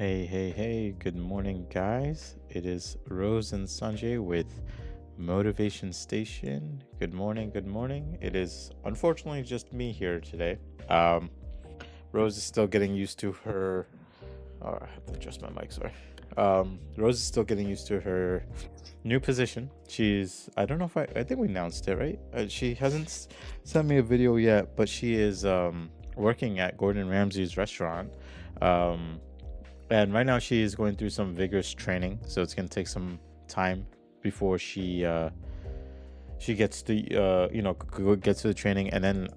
Hey, good morning, guys. It is Rose and Sanjay with Motivation Station. Good morning, good morning. It is unfortunately just me here today. Um, Rose is still getting used to her. Oh, I have to adjust my mic, sorry. Rose is still getting used to her new position. I don't know if I think we announced it, right? She hasn't sent me a video yet, but she is working at Gordon Ramsay's restaurant. Um, and right now she is going through some vigorous training, so it's going to take some time before she gets to gets to the training. And then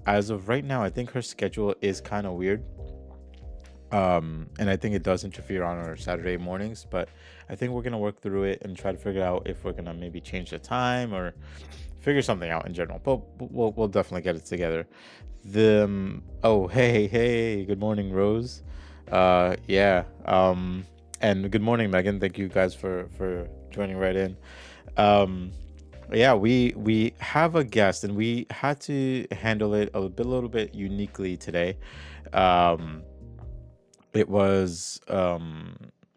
as of right now, I think her schedule is kind of weird. And I think it does interfere on our Saturday mornings, but I think we're going to work through it and try to figure out if we're going to maybe change the time or figure something out in general. But we'll definitely get it together. Oh, hey, good morning, Rose. Yeah. And good morning, Megan. Thank you guys for joining right in. Yeah, we have a guest, and we had to handle it a little bit uniquely today. Um, it was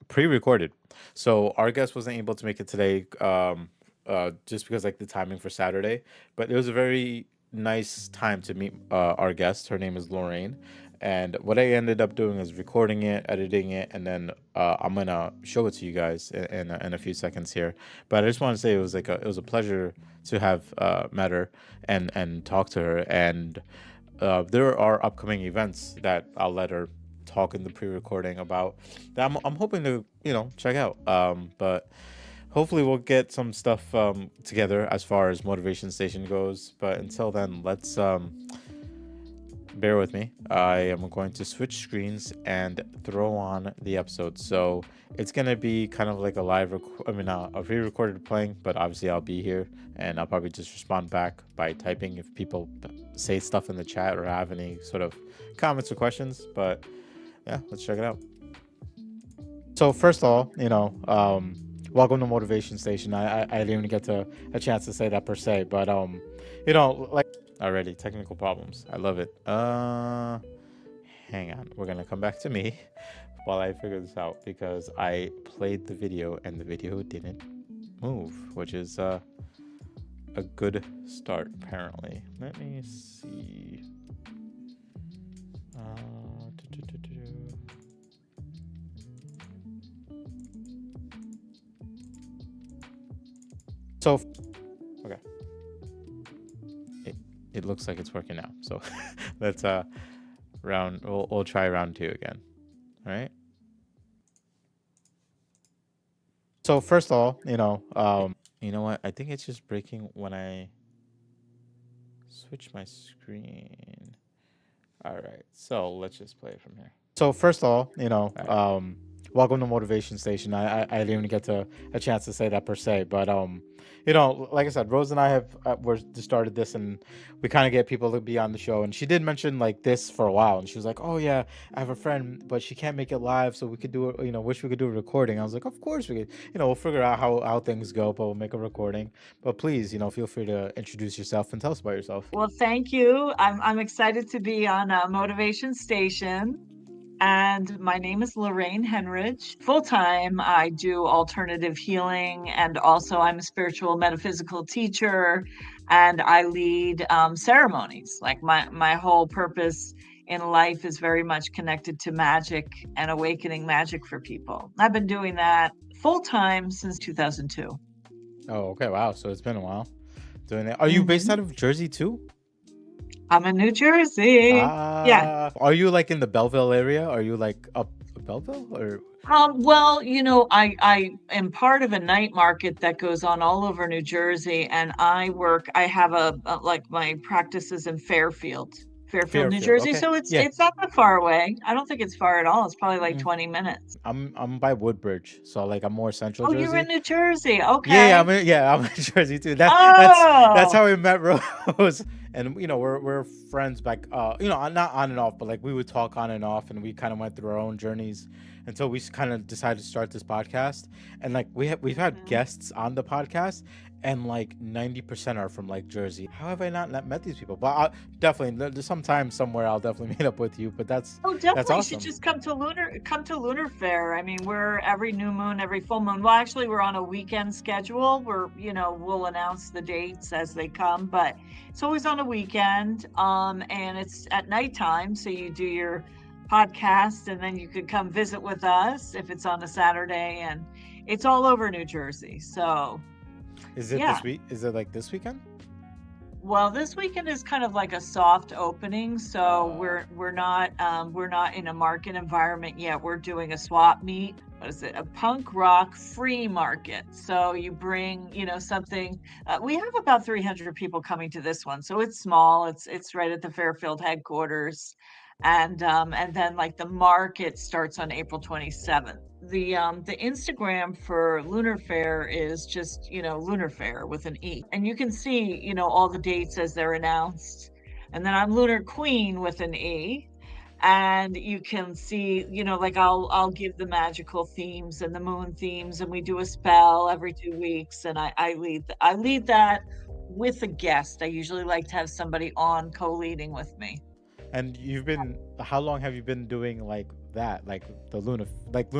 pre-recorded, so our guest wasn't able to make it today. Just because like the timing for Saturday, but it was a very nice time to meet our guest. Her name is Lorraine, and what I ended up doing is recording it, editing it, and then I'm gonna show it to you guys in a few seconds here. But I just want to say it was a pleasure to have met her and talk to her. And there are upcoming events that I'll let her talk in the pre-recording about that I'm hoping to check out. But hopefully we'll get some stuff together as far as Motivation Station goes. But until then, let's bear with me. I am going to switch screens and throw on the episode. So it's gonna be kind of like a a pre-recorded playing, but obviously I'll be here and I'll probably just respond back by typing if people say stuff in the chat or have any sort of comments or questions. But yeah, let's check it out. So first of all, welcome to Motivation Station. I didn't even get a chance to say that per se, but like already technical problems. I love it. Hang on, we're gonna come back to me while I figure this out because I played the video and the video didn't move, which is a good start apparently. Let me see. So, okay, it looks like it's working now. So let's we'll try round 2 again. All right. So first of all, you know what? I think it's just breaking when I switch my screen. All right. So let's just play it from here. So first of all, welcome to Motivation Station. I didn't even get a chance to say that per se, but like I said, Rose and I have started this, and we kind of get people to be on the show. And she did mention like this for a while, and she was like, "Oh yeah, I have a friend, but she can't make it live, so we could do it. Wish we could do a recording." I was like, "Of course we could. We'll figure out how things go, but we'll make a recording." But please, feel free to introduce yourself and tell us about yourself. Well, thank you. I'm excited to be on Motivation Station. And my name is Lorraine Henrich. Full time, I do alternative healing, and also I'm a spiritual metaphysical teacher, and I lead ceremonies. Like my whole purpose in life is very much connected to magic and awakening magic for people. I've been doing that full time since 2002. Oh, okay, wow. So it's been a while doing that. Are you based Mhm. out of Jersey too? I'm in New Jersey. Yeah. Are you like in the Belleville area? Are you like up Belleville or? Well, I am part of a night market that goes on all over New Jersey, and I have like my practices in Fairfield, New Fairfield? Jersey. Okay, So yeah. it's not that far away. I don't think it's far at all. It's probably like Mm, 20 minutes. I'm by Woodbridge, so like I'm more central Oh, you're in Jersey. New Jersey. Yeah, Okay. I'm in Jersey too. That's Oh. how we met Rose. And we're friends back. Not on and off, but like we would talk on and off, and we kind of went through our own journeys until we kind of decided to start this podcast. And like we've had Mhm. guests on the podcast, and like 90% are from like Jersey. How have I not met these people? But I, definitely, there's sometime somewhere I'll definitely meet up with you. But Oh, that's definitely. You should awesome. just come to Lunar Fair. I mean, we're every new moon, every full moon. Well, actually, we're on a weekend schedule. We'll announce the dates as they come, but it's always on a weekend. And it's at nighttime, so you do your podcast, and then you could come visit with us if it's on a Saturday, and it's all over New Jersey. So, Is it yeah. this week? Is it like this weekend? Well, this weekend is kind of like a soft opening, so Uh, we're not in a market environment yet. We're doing a swap meet. What is it? A punk rock free market. So you bring, something. We have about 300 people coming to this one, so it's small. It's right at the Fairfield headquarters, and then like the market starts on April 27th. The Instagram for Lunar Fair is just, Lunar Fair with an E. And you can see, all the dates as they're announced. And then I'm Lunar Queen with an E. And you can see, like I'll give the magical themes and the moon themes, and we do a spell every 2 weeks, and I lead that with a guest. I usually like to have somebody on co-leading with me. and you've been, how long have you been doing like that? Like the Luna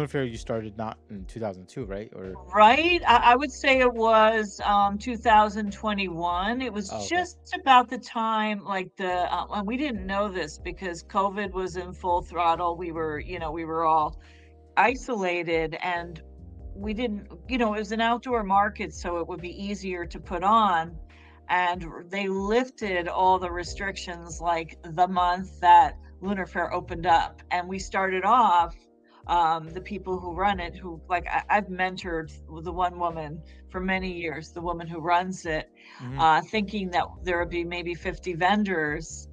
Fair, you started not in 2002, right? Or Right? I would say it was 2021. It was oh, okay. just about the time, like and we didn't know this because COVID was in full throttle. We were all isolated, and we didn't, it was an outdoor market, so it would be easier to put on. And they lifted all the restrictions like the month that Lunar Fair opened up. And we started off, the people who run it, who like I've mentored the one woman for many years, the woman who runs it, Mm-hmm. thinking that there would be maybe 50 vendors.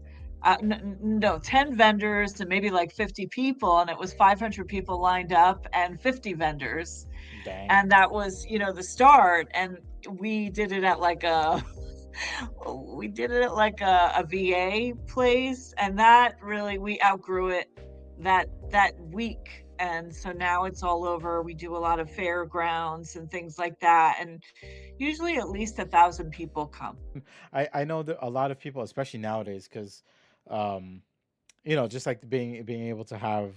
No, 10 vendors to maybe like 50 people, and it was 500 people lined up and 50 vendors. Dang. And that was, the start. And we did it at like a we did it at like a VA place, and that really we outgrew it that week. And so now it's all over. We do a lot of fairgrounds and things like that, and usually at least 1,000 people come. I know that a lot of people, especially nowadays, because, um, just like being able to have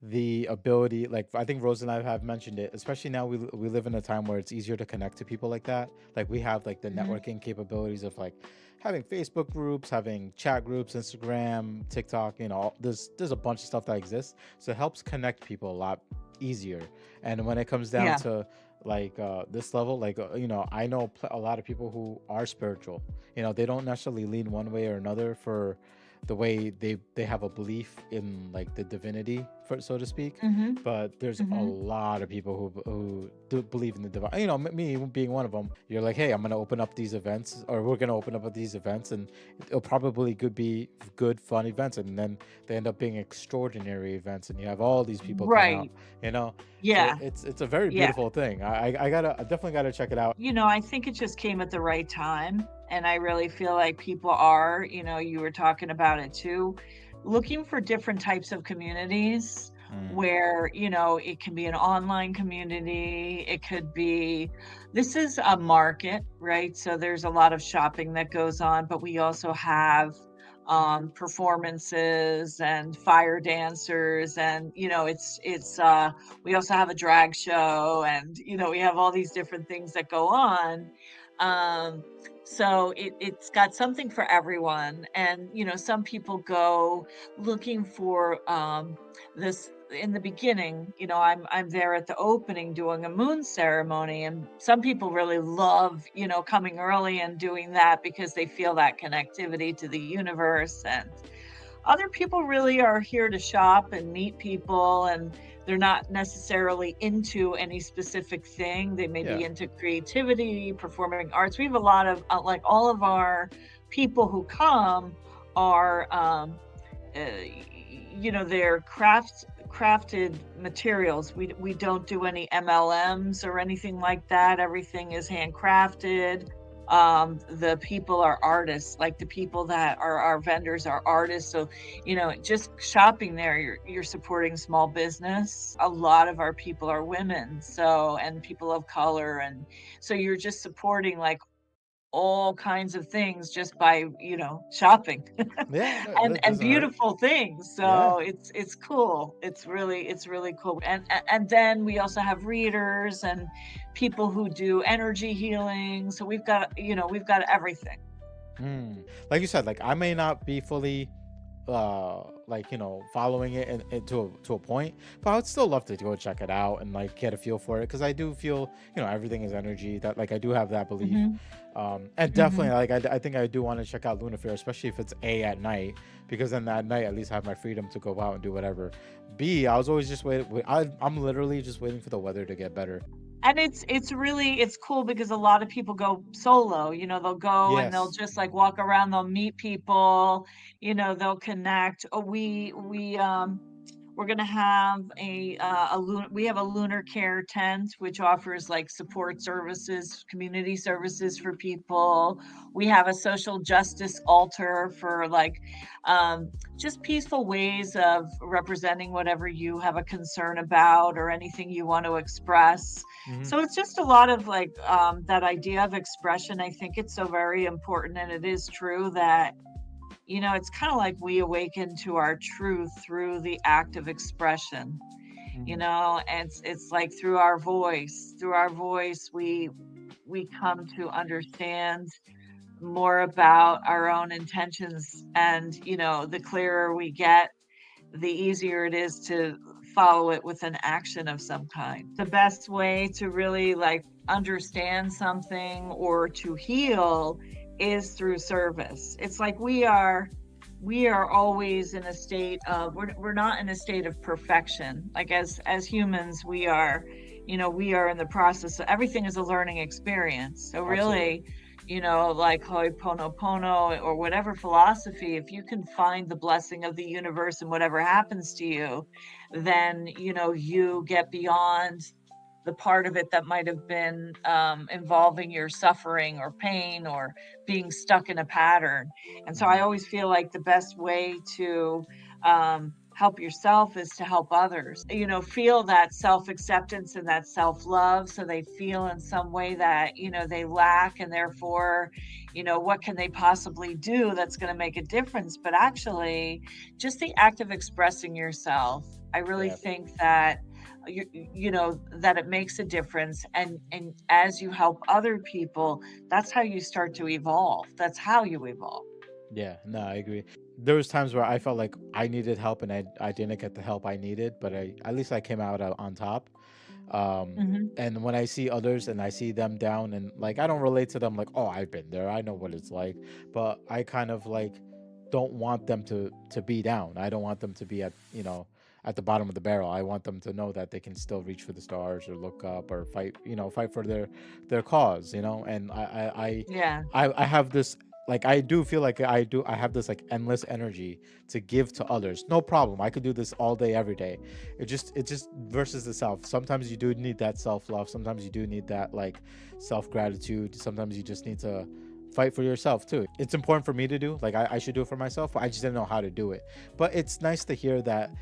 the ability, like I think Rose and I have mentioned it, especially now we live in a time where it's easier to connect to people like that. Like we have like the Mhm. networking capabilities of like having Facebook groups, having chat groups, Instagram, TikTok, there's a bunch of stuff that exists. So it helps connect people a lot easier. And when it comes down Yeah. to like this level, like I know a lot of people who are spiritual. They don't necessarily lean one way or another for the way they have a belief in like the divinity, for so to speak, Mhm. but there's a Mhm. lot of people who do believe in the divine. Me being one of them. You're like, hey, I'm gonna open up these events, or we're gonna open up these events, and it'll probably could be good fun events, and then they end up being extraordinary events, and you have all these people come out, Right. you know so Yeah. it's a very Yeah. beautiful thing. I definitely gotta check it out. I think it just came at the right time. And I really feel like people are, you were talking about it too, looking for different types of communities Mm. where, it can be an online community. It could be, this is a market, right? So there's a lot of shopping that goes on, but we also have performances and fire dancers, and we also have a drag show, and we have all these different things that go on. um so it's got something for everyone. And some people go looking for this in the beginning. I'm there at the opening doing a moon ceremony, and some people really love, coming early and doing that because they feel that connectivity to the universe. And other people really are here to shop and meet people, and they're not necessarily into any specific thing. They may Yeah. be into creativity, performing arts. We have a lot of like all of our people who come are they're crafted materials. We don't do any MLMs or anything like that. Everything is handcrafted. The people are artists, like the people that are our vendors are artists. So, just shopping there, you're supporting small business. A lot of our people are women, so, and people of color, and so you're just supporting like all kinds of things just by, shopping. Yeah, no, and that and doesn't hurt. beautiful things. Yeah. So it's cool. It's really cool. And then we also have readers and people who do energy healing. So we've got everything. Like you said, like I may not be fully like following it to a point, but I would still love to go check it out and like get a feel for it, because I do feel everything is energy, that like I do have that belief. Hmm. And definitely Hmm. like I think I do want to check out Luna Fair, especially if it's A at night, because then at night at least I have my freedom to go out and do whatever. B, I was always just I'm literally just waiting for the weather to get better. And it's cool because a lot of people go solo. They'll go and they'll Yes. just like walk around, they'll meet people, they'll connect. We're gonna have we have a lunar care tent, which offers like support services, community services for people. We have a social justice altar for like just peaceful ways of representing whatever you have a concern about or anything you want to express. Hmm. So it's just a lot of like that idea of expression. I think it's so very important, and it is true that it's kind of like we awaken to our truth through the act of expression. And it's like through our voice we come to understand more about our own intentions. And the clearer we get, the easier it is to follow it with an action of some kind. The best way to really like understand something or to heal is through service. It's like we are always in a state of we're not in a state of perfection. Like as humans, we are in the process. So everything is a learning experience. So Absolutely. really, like Ho'oponopono or whatever philosophy, if you can find the blessing of the universe and whatever happens to you, then you get beyond the part of it that might have been involving your suffering or pain or being stuck in a pattern. And so I Hmm. always feel like the best way to help yourself is to help others. Feel that self acceptance and that self love, so they feel in some way that they lack, and therefore, what can they possibly do that's going to make a difference? But actually, just the act of expressing yourself, I really Yeah. think that that it makes a difference. And as you help other people, that's how you start to evolve. That's how you evolve. Yeah, no, I agree. There was times where I felt like I needed help and I didn't get the help I needed, but I at least I came out on top. Hmm. And when I see others and I see them down, and like I don't relate to them like, oh, I've been there, I know what it's like, but I kind of like don't want them to be down. I don't want them to be at the bottom of the barrel. I want them to know that they can still reach for the stars or look up or fight for their cause, and Yeah. I have this, like I do feel like I have this like endless energy to give to others. No problem. I could do this all day, every day. It just versus the self. Sometimes you do need that self love. Sometimes you do need that like self gratitude. Sometimes you just need to fight for yourself too. It's important for me to do. Like I should do it for myself, but I just didn't know how to do it. But it's nice to hear that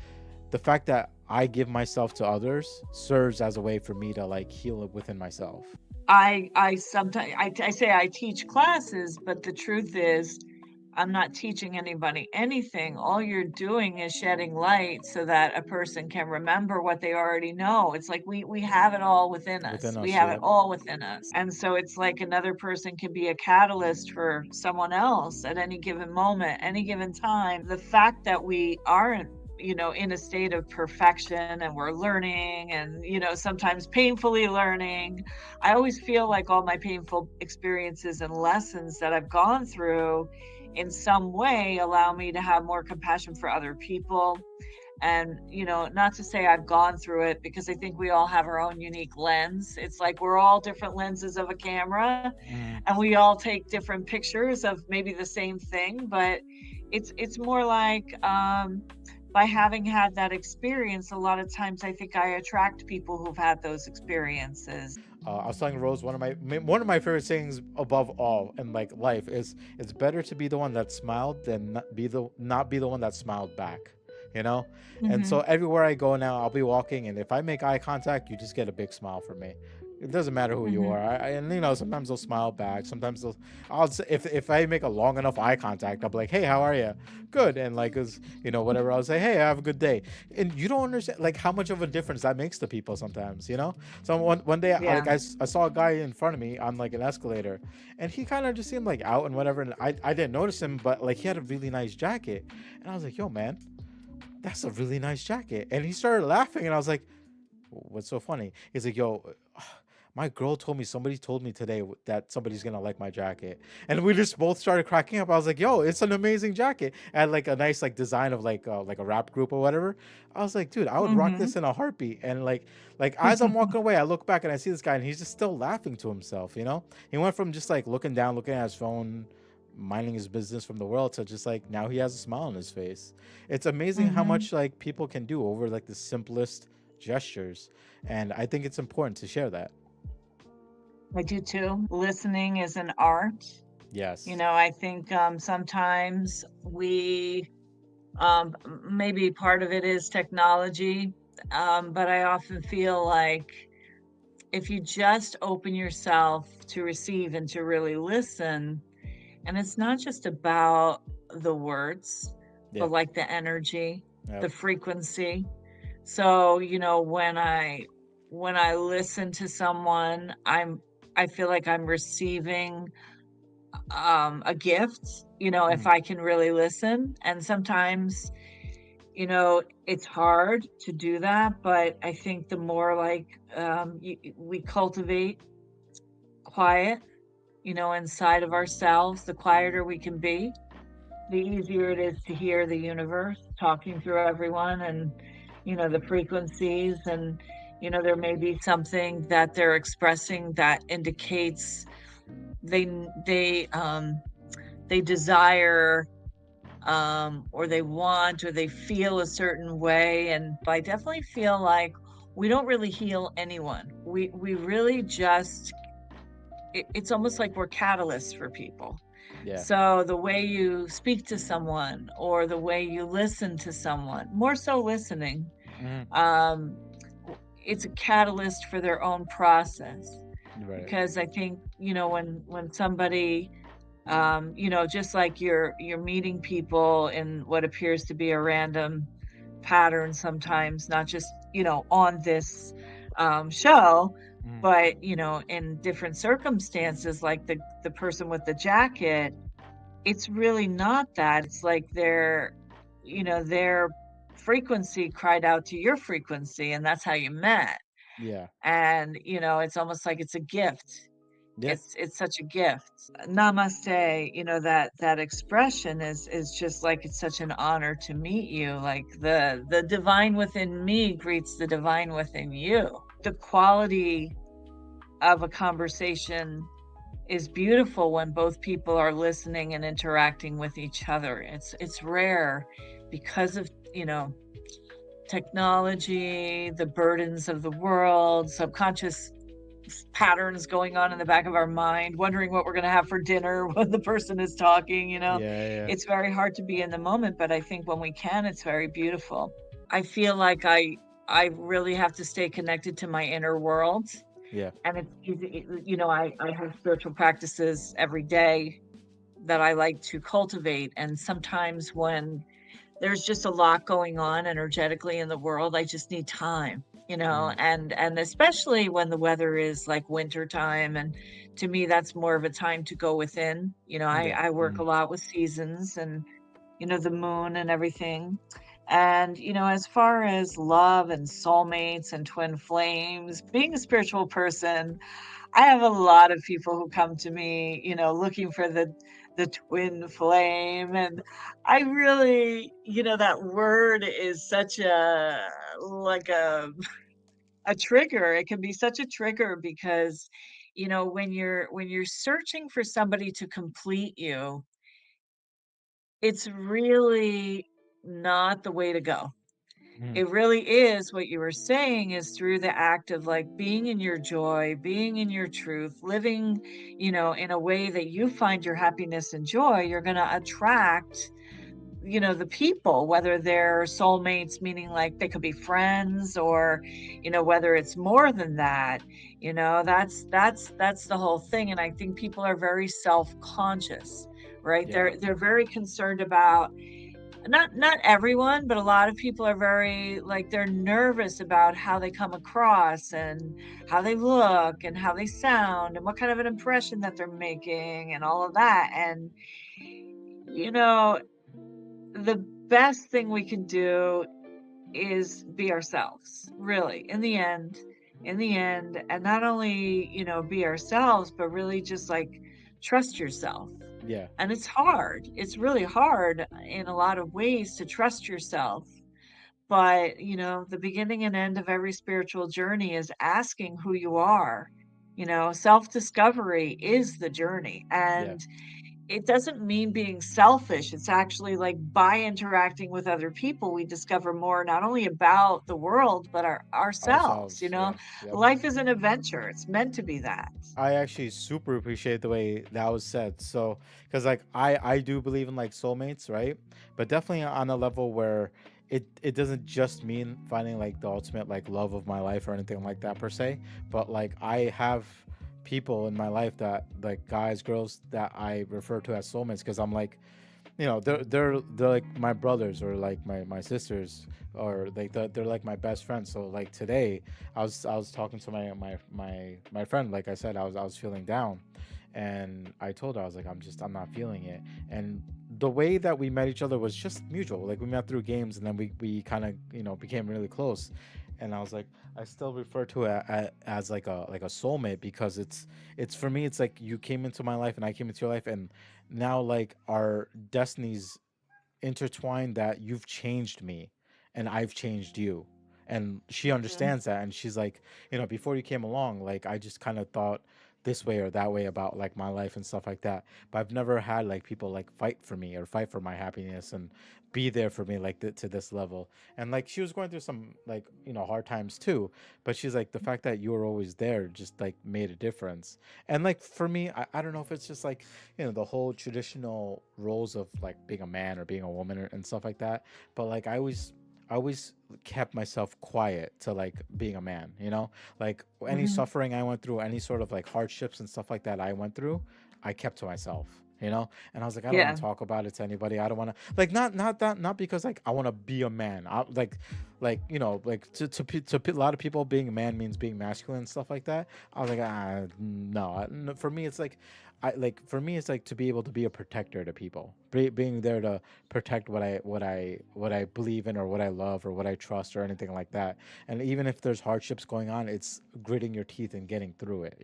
the fact that I give myself to others serves as a way for me to like heal it within myself. I sometimes I say I teach classes, but the truth is I'm not teaching anybody anything. All you're doing is shedding light so that a person can remember what they already know. It's like we have it all within us. Within We us, have it yep. all within us. And so it's like another person can be a catalyst for someone else at any given moment, any given time. The fact that we aren't in a state of perfection, and we're learning, and sometimes painfully learning. I always feel like all my painful experiences and lessons that I've gone through in some way allow me to have more compassion for other people. And not to say I've gone through it, because I think we all have our own unique lens. It's like we're all different lenses of a camera, Mm, and we all take different pictures of maybe the same thing. But it's more like by having had that experience, a lot of times I think I attract people who've had those experiences. I was telling Rose one of my favorite sayings above all in like life is it's better to be the one that smiled than not be the one that smiled back, you know. And so Mhm. everywhere I go now, I'll be walking, and if I make eye contact, you just get a big smile from me. It doesn't matter who you are. Mhm. And you know, sometimes they'll smile back. Sometimes I'll if I make a long enough eye contact, I'll be like, "Hey, how are you? Good." And like, cause you know, whatever, I'll say, "Hey, have a good day." And you don't understand like how much of a difference that makes to people sometimes, you know. So one day, Yeah. I saw a guy in front of me on like an escalator, and he kind of just seemed like out and whatever, and I didn't notice him, but like he had a really nice jacket, and I was like, "Yo, man, that's a really nice jacket." And he started laughing, and I was like, "What's so funny?" He's like, "Yo, my girl told me somebody told me today that somebody's gonna like my jacket," and we just both started cracking up. I was like, "Yo, it's an amazing jacket!" And had like a nice like design of like a rap group or whatever. I was like, "Dude, I would rock Mhm. this in a heartbeat." And like as I'm walking away, I look back and I see this guy, and he's just still laughing to himself. You know, he went from just like looking down, looking at his phone, minding his business from the world, to just like now he has a smile on his face. It's amazing how Mhm. much like people can do over like the simplest gestures, and I think it's important to share that. I do too. Listening is an art. You Yes. know, I think, sometimes maybe part of it is technology, but I often feel like if you just open yourself to receive and to really listen, and it's not just about the words, Yeah. but like the energy, Yep. the frequency. So, you know, when I listen to someone, I feel like I'm receiving a gift, you know, if Mhm. I can really listen. And sometimes, you know, it's hard to do that, but I think the more like we cultivate quiet, you know, inside of ourselves, the quieter we can be, the easier it is to hear the universe talking through everyone and, you know, the frequencies. And, you know, there may be something that they're expressing that indicates they, they, um, they desire or they want or they feel a certain way. And I definitely feel like we don't really heal anyone. We really just it's almost like we're catalysts for people. Yeah. So the way you speak to someone or the way you listen to someone, more so listening, Mhm. um, it's a catalyst for their own process. Right. Because I think, you know, when somebody you know, just like you're meeting people in what appears to be a random pattern sometimes, not just, you know, on this show, Mhm. but you know, in different circumstances, like the person with the jacket, it's really not that. It's like you know, their frequency cried out to your frequency, and that's how you met. Yeah. And you know, it's almost like it's a gift. Yeah. It's such a gift. Namaste, you know, that expression is just like it's such an honor to meet you. Like the divine within me greets the divine within you. The quality of a conversation is beautiful when both people are listening and interacting with each other. It's rare because of, you know, technology, the burdens of the world, subconscious patterns going on in the back of our mind, wondering what we're going to have for dinner when the person is talking, you know. Yeah. Yeah. It's very hard to be in the moment, but I think when we can, it's very beautiful. I feel like I really have to stay connected to my inner world. Yeah. And it's easy, you know, I have spiritual practices every day that I like to cultivate. And sometimes when there's just a lot going on energetically in the world. I just need time, you know, Mhm. and especially when the weather is like winter time. And to me, that's more of a time to go within. You know, Yeah. I work a Mhm. lot with seasons and, you know, the moon and everything. And, you know, as far as love and soulmates and twin flames, being a spiritual person, I have a lot of people who come to me, you know, looking for the twin flame. And I really, you know, that word is such a like a trigger. It can be such a trigger because, you know, when you're searching for somebody to complete you, it's really not the way to go. Mhm. It really is what you were saying is through the act of like being in your joy, being in your truth, living, in a way that you find your happiness and joy, you're going to attract, the people, whether they're soulmates, meaning like they could be friends or, whether it's more than that, that's the whole thing. And I think people are very self-conscious, right? Yeah. They're very concerned about not everyone, but a lot of people are very like they're nervous about how they come across and how they look and how they sound and what kind of an impression that they're making and all of that. And you know, the best thing we can do is be ourselves, really. In the end, and not only, be ourselves, but really just like trust yourself. Yeah. And it's hard. It's really hard in a lot of ways to trust yourself. But, the beginning and end of every spiritual journey is asking who you are. Self-discovery is the journey. Yeah. And it doesn't mean being selfish. It's actually like by interacting with other people, we discover more not only about the world, but ourselves. Ourselves. Yeah. Yep. Life is an adventure. It's meant to be that. I actually super appreciate the way that was said. So, because like I do believe in like soulmates, right? But definitely on a level where it doesn't just mean finding like the ultimate like love of my life or anything like that per se. But like I have people in my life that like guys, girls that I refer to as soulmates because I'm like they're like my brothers or like my sisters or like they're like my best friends. So like today I was talking to my friend. Like I said, I was feeling down, and I told her, I was like, I'm not feeling it. And the way that we met each other was just mutual. Like we met through games, and then we kind of became really close. And I was like, I still refer to it as like a soulmate because it's for me, it's like you came into my life and I came into your life, and now like our destinies intertwined, that you've changed me and I've changed you. And she Mhm. understands that, and she's like, before you came along, like I just kind of thought this way or that way about like my life and stuff like that. But I've never had like people like fight for me or fight for my happiness and be there for me like to this level. And like she was going through some like hard times too, but she's like, the fact that you were always there just like made a difference. And like for me, I don't know if it's just like the whole traditional roles of like being a man or being a woman and stuff like that. But like I always kept myself quiet to like being a man, like any Mhm. suffering I went through, any sort of like hardships and stuff like that I went through, I kept to myself. And I was like, I don't want Yeah. to talk about it to anybody. I don't want to like not because like I want to be a man. Like like to a lot of people, being a man means being masculine and stuff like that. I was like, no. For me, it's like for me, it's like to be able to be a protector to people, being there to protect what I believe in or what I love or what I trust or anything like that. And even if there's hardships going on, it's gritting your teeth and getting through it.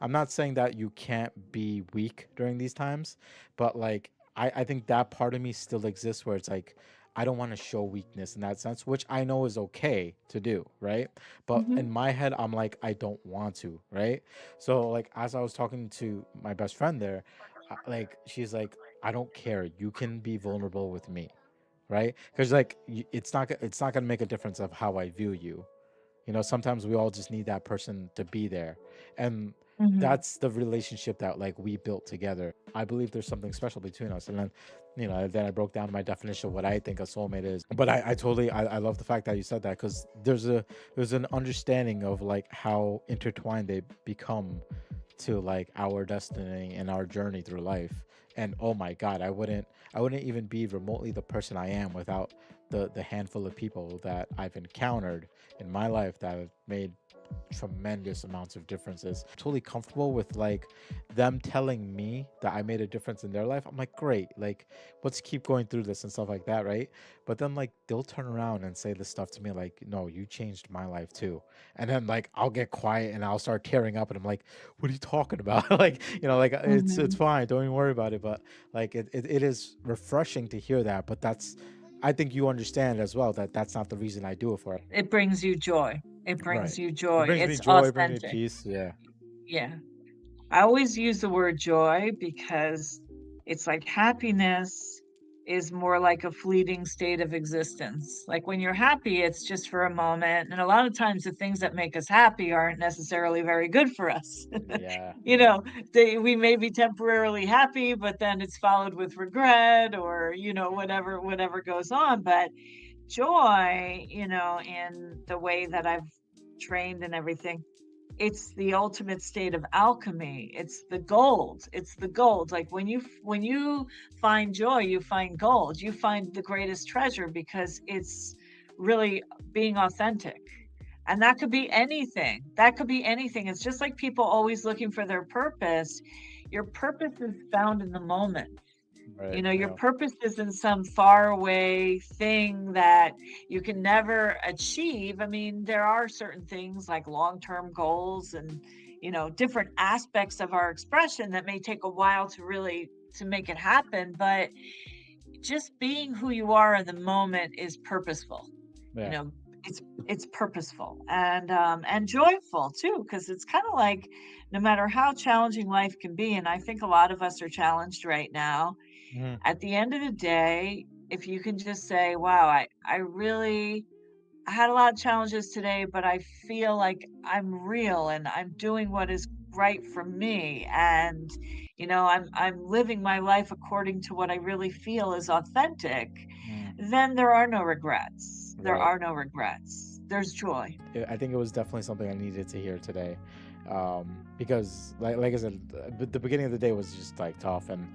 I'm not saying that you can't be weak during these times, but like I think that part of me still exists where it's like I don't want to show weakness in that sense, which I know is okay to do, right? But in Mhm. my head, I'm like, I don't want to, right? So like as I was talking to my best friend there, like she's like, I don't care. You can be vulnerable with me, right? Because like it's not gonna make a difference of how I view you. Sometimes we all just need that person to be there, and Mhm. that's the relationship that like we built together. I believe there's something special between us. And then then I broke down my definition of what I think a soulmate is. But I totally I love the fact that you said that, because there's an understanding of like how intertwined they become to like our destiny and our journey through life. And oh my god, I wouldn't even be remotely the person I am without the handful of people that I've encountered in my life that have made tremendous amounts of differences. Totally comfortable with like them telling me that I made a difference in their life. I'm like, great, like let's keep going through this and stuff like that, right? But then like they'll turn around and say this stuff to me like, no, you changed my life too. And then like I'll get quiet and I'll start tearing up, and I'm like, what are you talking about? Like, like it's Mhm. fine, don't even worry about it. But like it is refreshing to hear that. But that's, I think you understand as well that that's not the reason I do it for. It brings you joy. It Right. brings you It joy. brings me It's joy, it brings me authentic. peace. Yeah. Yeah. I always use the word joy because it's like happiness is more like a fleeting state of existence. Like when you're happy, it's just for a moment. And a lot of times the things that make us happy aren't necessarily very good for us. Yeah, You yeah. know, we may be temporarily happy, but then it's followed with regret or, whatever goes on. But joy, in the way that I've trained and everything, it's the ultimate state of alchemy. It's the gold. It's the gold. Like when you find joy, you find gold. You find the greatest treasure because it's really being authentic. And that could be anything. That could be anything. It's just like people always looking for their purpose. Your purpose is found in the moment. Right. Your Yeah. purpose isn't some faraway thing that you can never achieve. I mean, there are certain things like long-term goals and, different aspects of our expression that may take a while to make it happen, but just being who you are in the moment is purposeful. You Yeah. know, it's purposeful and joyful too, because it's kind of like no matter how challenging life can be, and I think a lot of us are challenged right now, Mhm. at the end of the day, if you can just say, wow, I had a lot of challenges today, but I feel like I'm real and I'm doing what is right for me. And, I'm living my life according to what I really feel is authentic, Mm. then there are no regrets. There Right. are no regrets. There's joy. I think it was definitely something I needed to hear today, because like I said, the beginning of the day was just like tough, and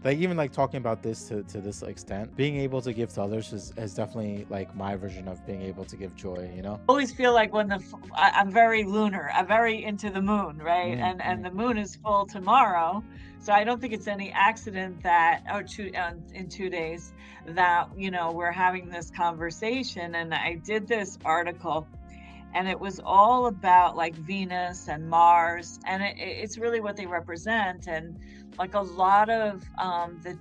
like even like talking about this to this extent, being able to give to others is definitely like my version of being able to give joy. You know. Always feel like I'm very lunar. I'm very into the moon, right? Mm, And mm, the moon is full tomorrow, so I don't think it's any accident that in 2 days that we're having this conversation. And I did this article, and it was all about like Venus and Mars, and it's really what they represent. And like a lot of the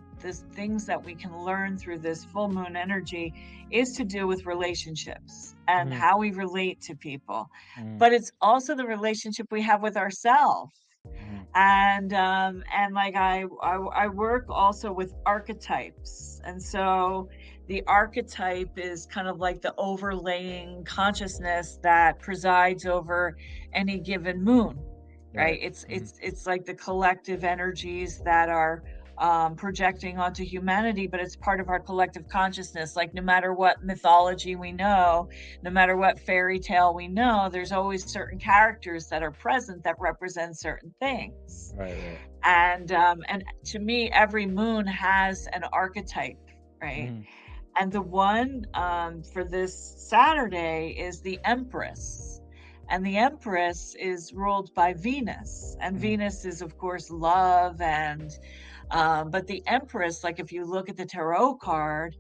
things that we can learn through this full moon energy is to do with relationships and mm, how we relate to people, mm, but it's also the relationship we have with ourselves. mm, And like I work also with archetypes, and so the archetype is kind of like the overlaying consciousness that presides over any given moon, right? right. Mm, It's like the collective energies that are projecting onto humanity, but it's part of our collective consciousness. Like no matter what mythology we know, no matter what fairy tale we know, there's always certain characters that are present that represent certain things. right. Right. And to me, every moon has an archetype, right? Mm, And the one for this Saturday is the Empress. And the Empress is ruled by Venus. And mm, Venus is, of course, love. But the Empress, like if you look at the tarot card,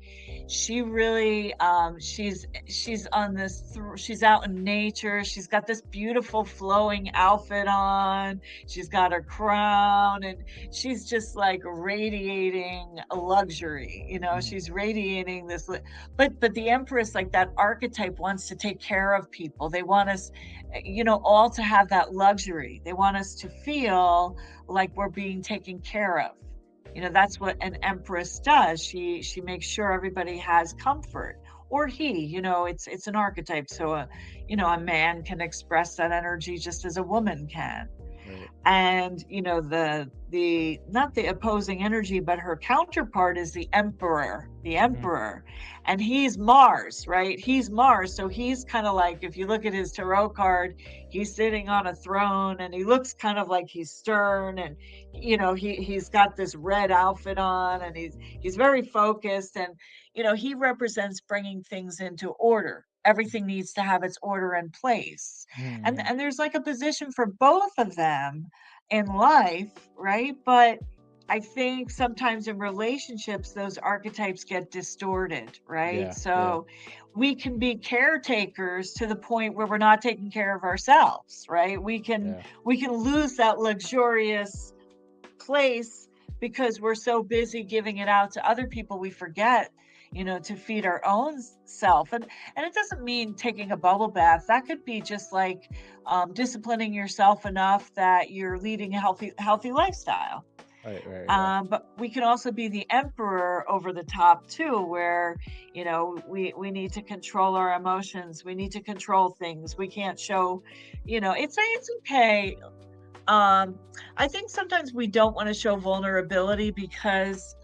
she really she's on this she's out in nature. She's got this beautiful flowing outfit on. She's got her crown, and she's just like radiating a luxury. mm, She's radiating this but the Empress, like that archetype, wants to take care of people. They want us, all to have that luxury. They want us to feel like we're being taken care of. That's what an empress does. She makes sure everybody has comfort, or he, it's an archetype. So a man can express that energy just as a woman can. right. And the not the opposing energy, but her counterpart is the Mm, emperor. And he's Mars, right? He's Mars, so he's kind of like, if you look at his tarot card, he's sitting on a throne, and he looks kind of like he's stern, and he's got this red outfit on, and he's very focused. And he represents bringing things into order. Everything needs to have its order in place. and mm, and there's like a position for both of them in life, right? But I think sometimes in relationships those archetypes get distorted, right? yeah. Yeah. So we can be caretakers to the point where we're not taking care of ourselves, right? Yeah. We can lose that luxurious place because we're so busy giving it out to other people, we forget, to feed our own self. And it doesn't mean taking a bubble bath. That could be just like disciplining yourself enough that you're leading a healthy lifestyle. Right, yeah. But we can also be the emperor over the top too, where we need to control our emotions. We need to control things. We can't show, it's okay. Um, I think sometimes we don't want to show vulnerability because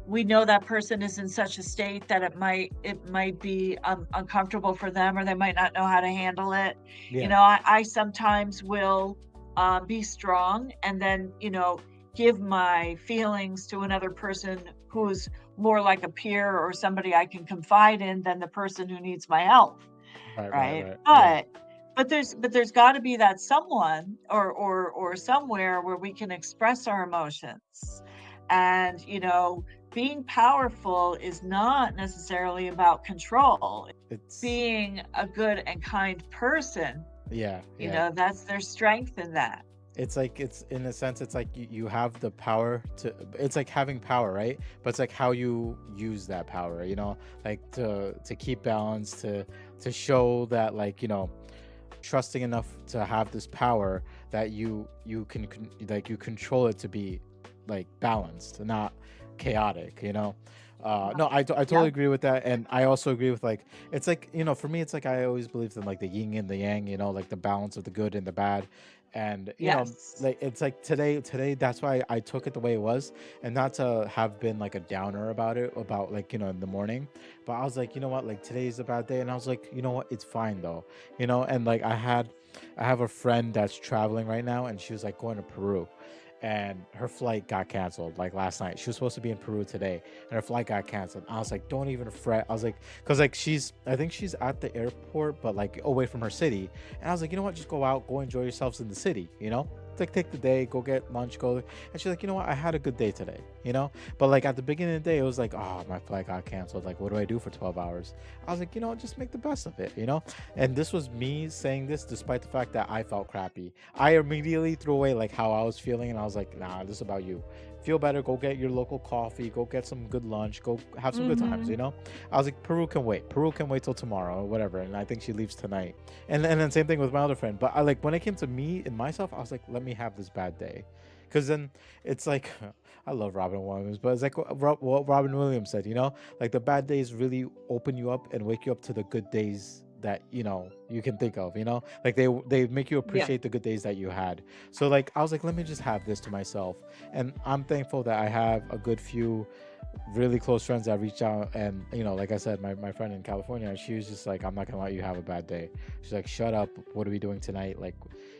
we know that person is in such a state that it might be uncomfortable for them, or they might not know how to handle it. Yeah. I sometimes will be strong and then give my feelings to another person who's more like a peer or somebody I can confide in than the person who needs my help, right? Right. Yeah. But there's got to be that someone or somewhere where we can express our emotions. And being powerful is not necessarily about control. It's Being a good and kind person, yeah, yeah. that's their strength in that. It's like, it's in a sense, it's like you have the power to, it's like having power, right? But it's like how you use that power, like to keep balance, to show that, like, trusting enough to have this power that you can like you control it to be like balanced, not chaotic, no, I totally Yep. agree with that. And I also agree with, like, it's like, for me, it's like I always believed in, like, the yin and the yang, like the balance of the good and the bad. And Yes. like, it's like today that's why I took it the way it was, and not to have been like a downer about it, about, like, in the morning. But I was like, you know what, like, today's a bad day, and I was like, you know what, it's fine though. And like, I have a friend that's traveling right now, and she was like going to Peru, and her flight got canceled like last night. She was supposed to be in Peru today, and her flight got canceled. I was like, don't even fret. I was like, because, like, I think she's at the airport, but like away from her city. And I was like, you know what, just go out, go enjoy yourselves in the city, like, take the day, go get lunch, go. And she's like, you know what, I had a good day today, but like at the beginning of the day, it was like, oh, my flight got canceled, like, what do I do for 12 hours? I was like, just make the best of it. And this was me saying this despite the fact that I felt crappy. I immediately threw away like how I was feeling, and I was like, nah, this is about you. Feel better, go get your local coffee, go get some good lunch, go have some good times. Hmm. I was like, Peru can wait till tomorrow or whatever. And I think she leaves tonight. And then same thing with my other friend. But I, like, when it came to me and myself, I was like, let me have this bad day, because then it's like, I love Robin Williams, but it's like what Robin Williams said, like, the bad days really open you up and wake you up to the good days that you can think of, like, they make you Yeah. appreciate the good days that you had. So, like, I was like, let me just have this to myself. And I'm thankful that I have a good few really close friends that reached out. And like I said, my friend in California, she was just like, I'm not gonna let you have a bad day. She's like, shut up, what are we doing tonight? Like,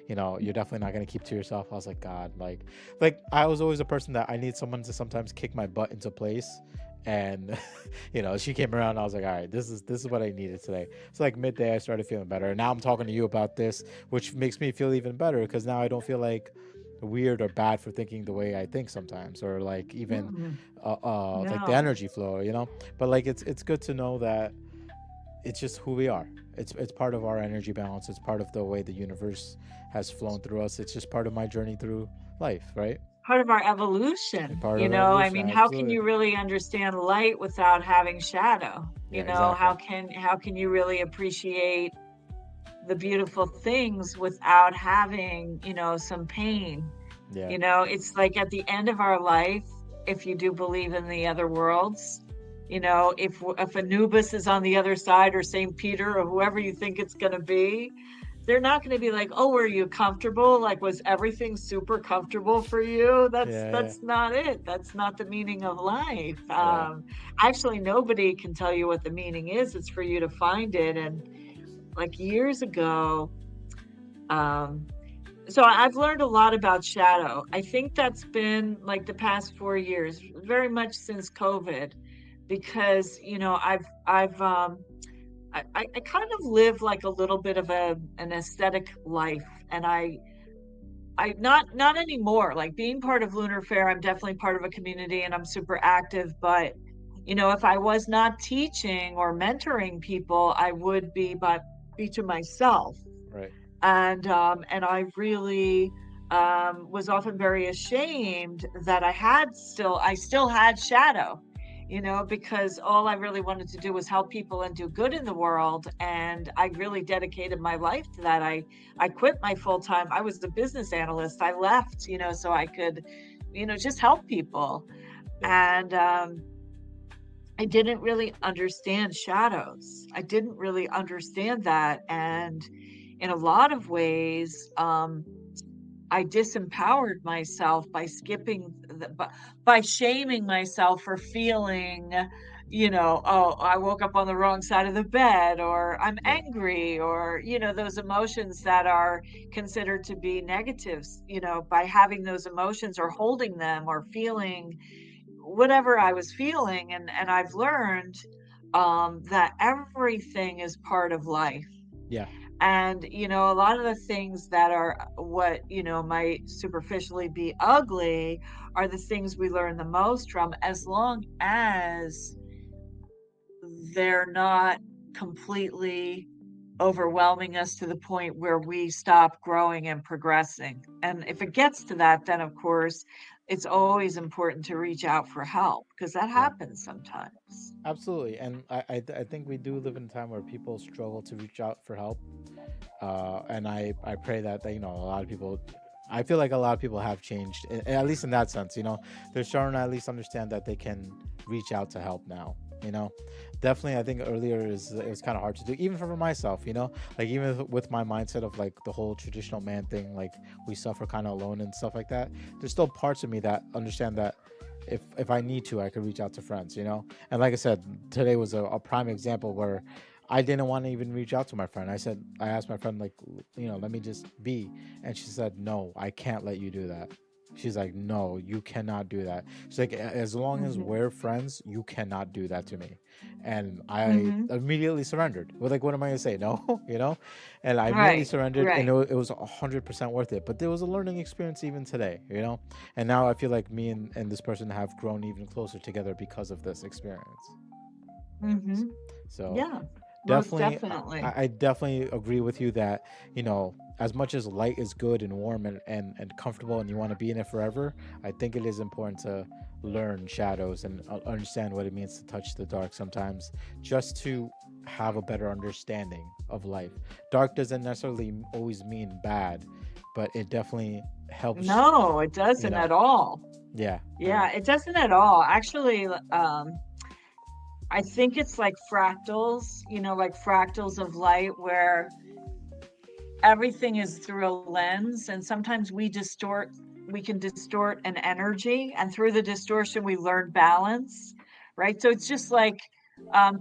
you're definitely not gonna keep to yourself. I was like, God, like I was always a person that I need someone to sometimes kick my butt into place. And she came around, I was like, all right, this is what I needed today. So, like, midday, I started feeling better, and now I'm talking to you about this, which makes me feel even better, because now I don't feel like weird or bad for thinking the way I think sometimes, or like, even Mm. like the No. energy flow, but like, it's good to know that it's just who we are. It's part of our energy balance. It's part of the way the universe has flown through us. It's just part of my journey through life, right? Part of our And evolution. part of I evolution, mean, how can absolutely. you really understand light without having shadow? Yeah, How exactly. can you really appreciate the beautiful things without having, some pain? Yeah, It's like at the end of our life, if you do believe in the other worlds, if Anubis is on the other side, or St. Peter, or whoever you think it's going to be, they're not going to be like, "Oh, were you comfortable? Like, was everything super comfortable for you?" That's yeah, that's not it. That's not the meaning of life. yeah, Actually, nobody can tell you what the meaning is. It's for you to find it. And like years ago, um, so I've learned a lot about shadow. I think that's been like the past 4 years, very much since COVID, because I kind of live like a little bit of an aesthetic life, and I not anymore. Like, being part of Lunar Fair, I'm definitely part of a community and I'm super active. But if I was not teaching or mentoring people, I would be to myself. right. And I really was often very ashamed that I still had shadow, because all I really wanted to do was help people and do good in the world. And I really dedicated my life to that. I quit my full time. I was the business analyst. I left, so I could just help people. Yeah. And I didn't really understand shadows. I didn't really understand that. And in a lot of ways, I disempowered myself by by shaming myself for feeling, oh, I woke up on the wrong side of the bed, or I'm Yeah. angry, or, those emotions that are considered to be negatives, by having those emotions or holding them or feeling whatever I was feeling. And I've learned that everything is part of life. Yeah. And, a lot of the things that are what, might superficially be ugly are the things we learn the most from, as long as they're not completely overwhelming us to the point where we stop growing and progressing. And if it gets to that, then of course, it's always important to reach out for help because that Yeah. happens sometimes. Absolutely. And I think we do live in a time where people struggle to reach out for help. And I pray that you know a lot of people. I feel like a lot of people have changed, at least in that sense. They're starting to at least understand that they can reach out to help now. You know, definitely. I think earlier it was kind of hard to do, even for myself. Like even with my mindset of like the whole traditional man thing, like we suffer kind of alone and stuff like that. There's still parts of me that understand that if I need to, I could reach out to friends. And like I said, today was a prime example where I didn't want to even reach out to my friend. I asked my friend, like, let me just be. And she said, no, I can't let you do that. She's like, no, you cannot do that. She's like, as long as Hmm. we're friends, you cannot do that to me. And I Hmm. immediately surrendered. Well, like, what am I going to say? No, And I immediately Right, surrendered, and right. it was 100% worth it. But there was a learning experience even today. And now I feel like me and this person have grown even closer together because of this experience. Hmm. So Yeah, most definitely, definitely. I definitely agree with you that as much as light is good and warm and comfortable and you want to be in it forever, I think it is important to learn shadows and understand what it means to touch the dark sometimes, just to have a better understanding of life. Dark doesn't necessarily always mean bad, but it definitely helps. No, it you doesn't know at all. yeah. Yeah. Yeah, it doesn't at all. Actually, I think it's like fractals, like fractals of light where everything is through a lens, and sometimes we can distort an energy, and through the distortion we learn balance, right? So it's just like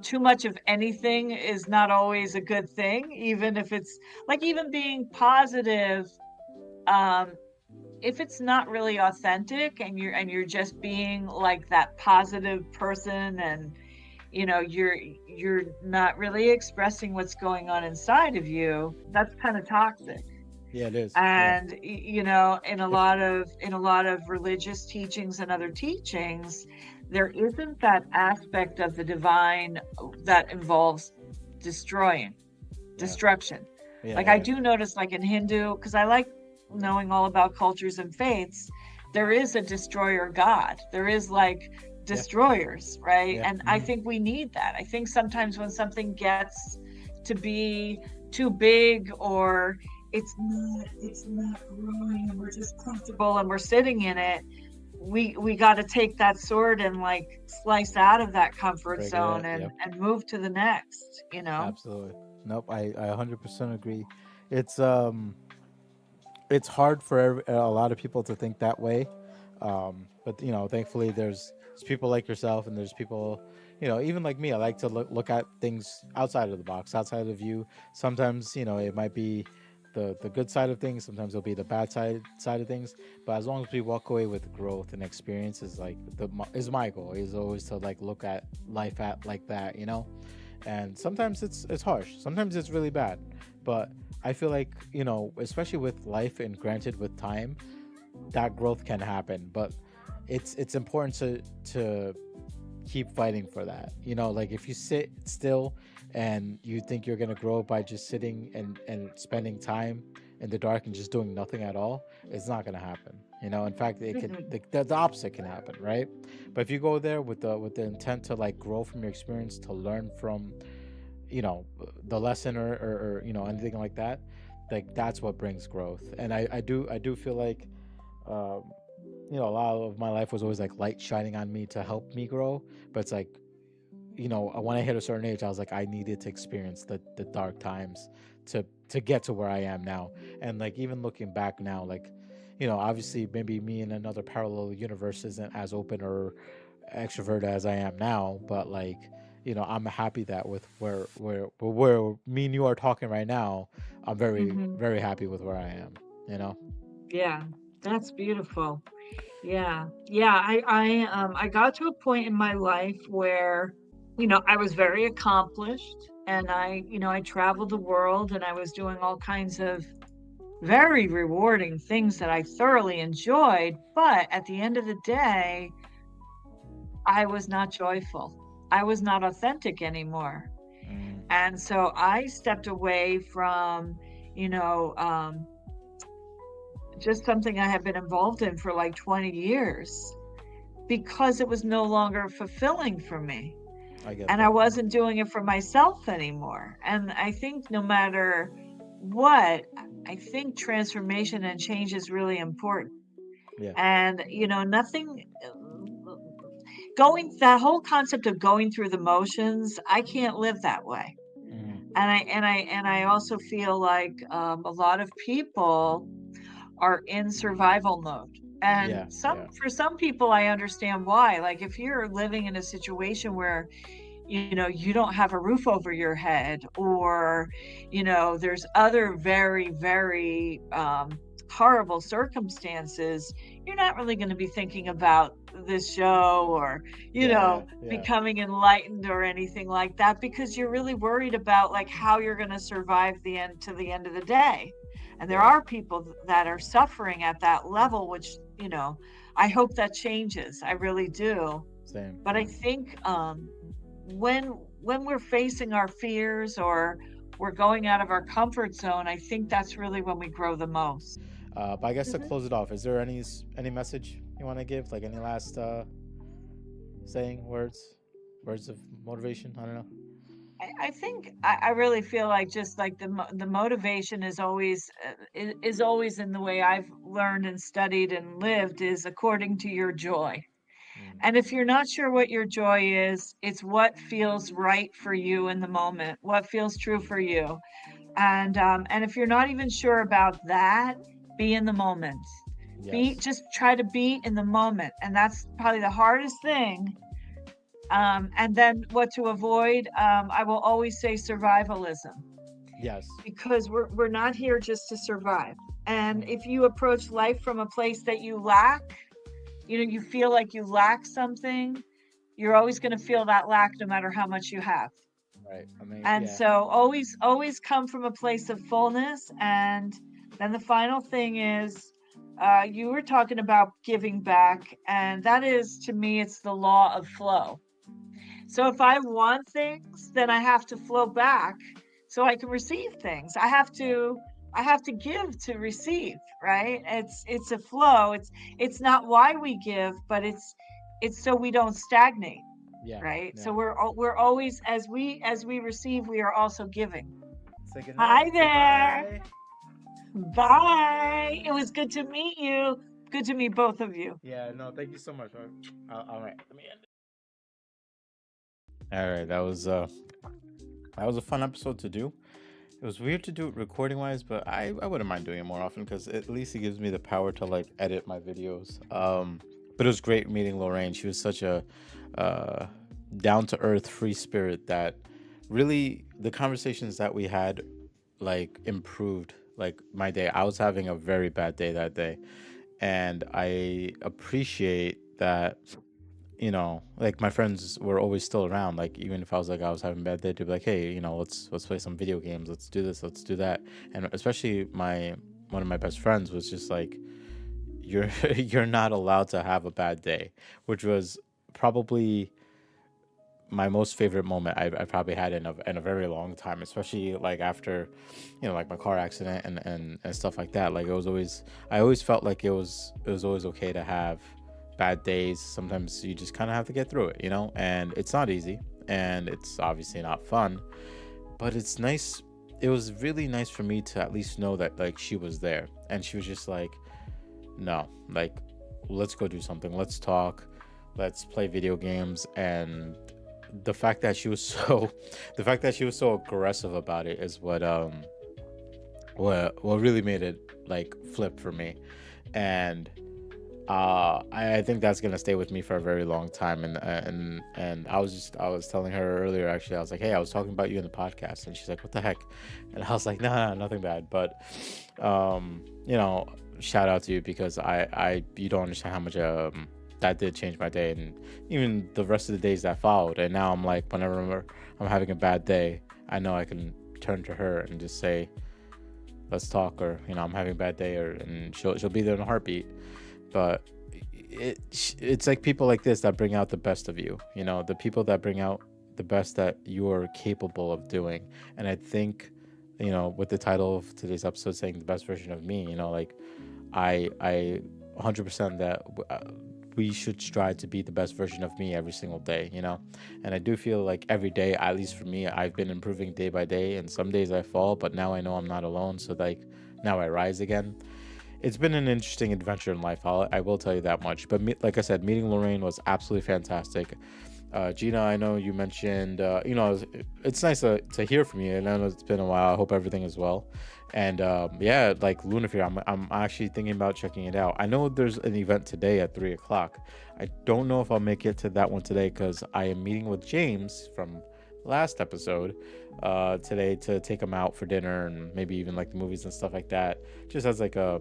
too much of anything is not always a good thing, even if it's like even being positive. Um, if it's not really authentic and you're just being like that positive person, and you're not really expressing what's going on inside of you, that's kind of toxic. Yeah, it is. Yeah. And in a If lot of religious teachings and other teachings, there isn't that aspect of the divine that involves destroying Yeah. destruction. Yeah. Like I Yeah. do notice, like in Hindu, because I like knowing all about cultures and faiths, there is a destroyer god. There is like Yeah. destroyers, right? Yeah. And I think we need that. I think sometimes when something gets to be too big, or it's not growing and we're just comfortable and we're sitting in it, we got to take that sword and like slice out of that comfort Break it zone out. and Yep. move to the next. Absolutely. Nope. I 100% agree. It's um it's hard for a lot of people to think that way. But thankfully there's people like yourself, and there's people, even like me. I like to look at things outside of the box, outside of you. Sometimes, it might be the good side of things. Sometimes it'll be the bad side of things. But as long as we walk away with growth and experience, is like is my goal. Is always to like look at life at like that. And sometimes it's harsh. Sometimes it's really bad. But I feel like, especially with life and granted with time, that growth can happen. But it's important to keep fighting for that. Like if you sit still and you think you're gonna grow by just sitting and spending time in the dark and just doing nothing at all, it's not gonna happen. In fact, it could Mm-mm. the opposite can happen, right? But if you go there with the intent to like grow from your experience, to learn from the lesson, or anything like that, like that's what brings growth. And I do feel like, um, a lot of my life was always like light shining on me to help me grow. But it's like, when I hit a certain age, I was like, I needed to experience the dark times to get to where I am now. And like even looking back now, like, obviously maybe me in another parallel universe isn't as open or extrovert as I am now, but like, I'm happy that with where me and you are talking right now, I'm very Hmm. very happy with where I am. You know. Yeah, that's beautiful. Yeah. Yeah, I got to a point in my life where, I was very accomplished and I traveled the world and I was doing all kinds of very rewarding things that I thoroughly enjoyed, but at the end of the day, I was not joyful. I was not authentic anymore. Mm, And so I stepped away from, you know, um, just something I had been involved in for like 20 years because it was no longer fulfilling for me. I get And I that. wasn't doing it for myself anymore. And I think no matter what, I think transformation and change is really important. Yeah. And, nothing going that whole concept of going through the motions, I can't live that way. Mm, And I also feel like a lot of people are in survival mode. And yeah. some Yeah. for some people I understand why. Like if you're living in a situation where you don't have a roof over your head, or there's other very very horrible circumstances, you're not really going to be thinking about this show, or Yeah. Yeah. becoming enlightened or anything like that, because you're really worried about like how you're going to survive the end of the day. And there Yeah. are people that are suffering at that level, which I hope that changes. I really do. Same. But I Yeah. think when we're facing our fears, or we're going out of our comfort zone, I think that's really when we grow the most. But I guess to Mhm. close it off, is there any message you want to give? Like any last saying words of motivation? I don't know. I think I really feel like just like the motivation is always in the way I've learned and studied and lived, is according to your joy. And Mm, if you're not sure what your joy is, it's what feels right for you in the moment, what feels true for you. And if you're not even sure about that, be in the moment. yes. Just try to be in the moment, and that's probably the hardest thing. And then what to avoid? I will always say survivalism, Yes. because we're not here just to survive. And if Mm, you approach life from a place that you lack, you feel like you lack something, you're always going to feel that lack no matter how much you have. right. I mean, And yeah. so always come from a place of fullness. And then the final thing is, you were talking about giving back, and that is, to me, it's the law of flow. So if I want things, then I have to flow back so I can receive things. Yeah. I have to give to receive, right? It's a flow. It's not why we give, but it's so we don't stagnate, Yeah. right? Yeah. So we're always, as we receive, we are also giving. Say good night. Hi Say there. bye. Bye. It was good to meet you. Good to meet both of you. Yeah. No. Thank you so much. All right. Let me end. All right, that was a fun episode to do. It was weird to do it recording wise, but I wouldn't mind doing it more often because at least it gives me the power to like edit my videos. But it was great meeting Lorraine. She was such a uh, down to earth, free spirit that really the conversations that we had like improved like my day. I was having a very bad day that day, and I appreciate that, like my friends were always still around. Like even if I was like I was having a bad day, to be like, hey, let's play some video games, let's do this, let's do that. And especially my one of my best friends was just like, you're you're not allowed to have a bad day, which was probably my most favorite moment I probably had in a very long time, especially like after, like my car accident and stuff like that. Like it was always, I always felt like it was always okay to have bad days. Sometimes you just kind of have to get through it, and it's not easy and it's obviously not fun, but it's nice. It was really nice for me to at least know that like she was there and she was just like, no, like let's go do something. Let's talk. Let's play video games. And the fact that she was so, the fact that she was so aggressive about it is what really made it like flip for me. And I think that's gonna stay with me for a very long time. And I was telling her earlier, actually, I was like, hey, I was talking about you in the podcast, and she's like, what the heck? And I was like, no, nothing bad. But you know, shout out to you, because I you don't understand how much that did change my day, and even the rest of the days that followed. And now I'm like, whenever I'm having a bad day, I know I can turn to her and just say, let's talk, or I'm having a bad day, and she'll be there in a heartbeat. But it's like people like this that bring out the best of you, the people that bring out the best that you're capable of doing. And I think, with the title of today's episode saying the best version of me, like I 100% that we should strive to be the best version of me every single day. And I do feel like every day, at least for me, I've been improving day by day, and some days I fall, but now I know I'm not alone. So like now I rise again. It's been an interesting adventure in life. I will tell you that much. But like I said, meeting Lorraine was absolutely fantastic. Gina, I know you mentioned, it's nice to hear from you. And I know it's been a while. I hope everything is well. And yeah, like Lunafear, I'm actually thinking about checking it out. I know there's an event today at 3 o'clock. I don't know if I'll make it to that one today, because I am meeting with James from last episode today to take him out for dinner, and maybe even like the movies and stuff like that, just as like a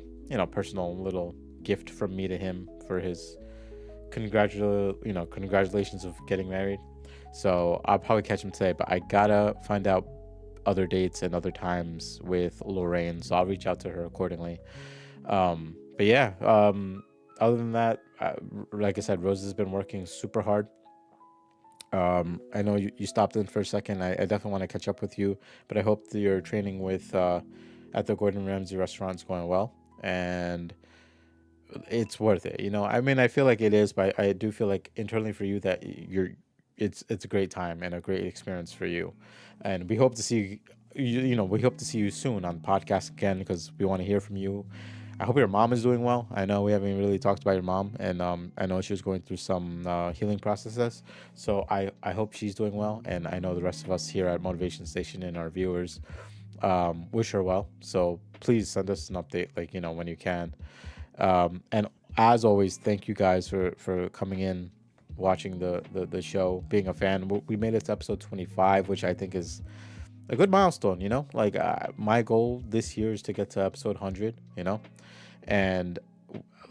personal little gift from me to him for his congratulations of getting married. So I'll probably catch him today, but I gotta find out other dates and other times with Lorraine, so I'll reach out to her accordingly. But yeah, other than that, like I said, Rose has been working super hard. I know you stopped in for a second. I definitely want to catch up with you, but I hope that your training with at the Gordon Ramsay restaurant is going well, and it's worth it. I mean, I feel like it is, but I do feel like internally for you that it's a great time and a great experience for you. And we hope to see we hope to see you soon on the podcast again, because we want to hear from you. I hope your mom is doing well. I know we haven't really talked about your mom, and I know she was going through some healing processes. So I hope she's doing well, and I know the rest of us here at Motivation Station and our viewers wish her well. So please send us an update, like when you can. And as always, thank you guys for coming in, watching the show, being a fan. We made it to episode 25, which I think is a good milestone. Like my goal this year is to get to episode 100. And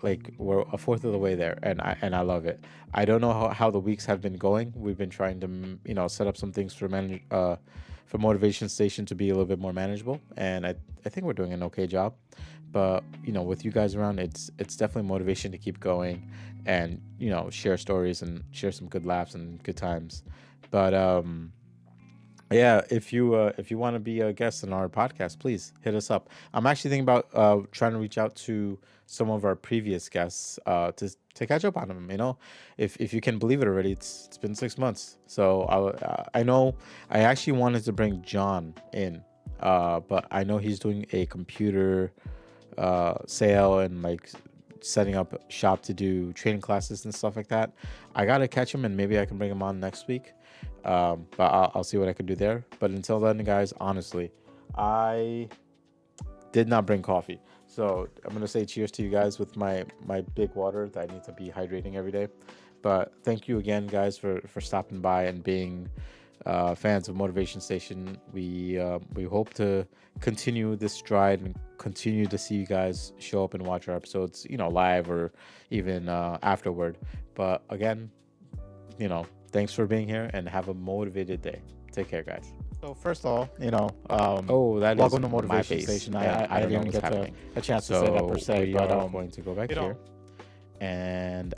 like we're a fourth of the way there, and I love it. I don't know how the weeks have been going. We've been trying to set up some things for Motivation Station to be a little bit more manageable, and I think we're doing an okay job. But with you guys around, it's definitely motivation to keep going, and share stories and share some good laughs and good times. But yeah, if you want to be a guest on our podcast, please hit us up. I'm actually thinking about trying to reach out to some of our previous guests to catch up on them. If you can believe it already, it's been 6 months. So I know I actually wanted to bring John in, but I know he's doing a computer sale and like setting up shop to do training classes and stuff like that. I gotta catch him, and maybe I can bring him on next week. But I'll see what I can do there. But until then, guys, honestly, I did not bring coffee, so I'm gonna say cheers to you guys with my big water that I need to be hydrating every day. But thank you again, guys, for stopping by and being fans of Motivation Station. We hope to continue this stride and continue to see you guys show up and watch our episodes, live or even afterward. But again, thanks for being here, and have a motivated day. Take care, guys. So first of all, that welcome to Motivation Station. I didn't even get a chance to say that per se, but I'm going to go back here, and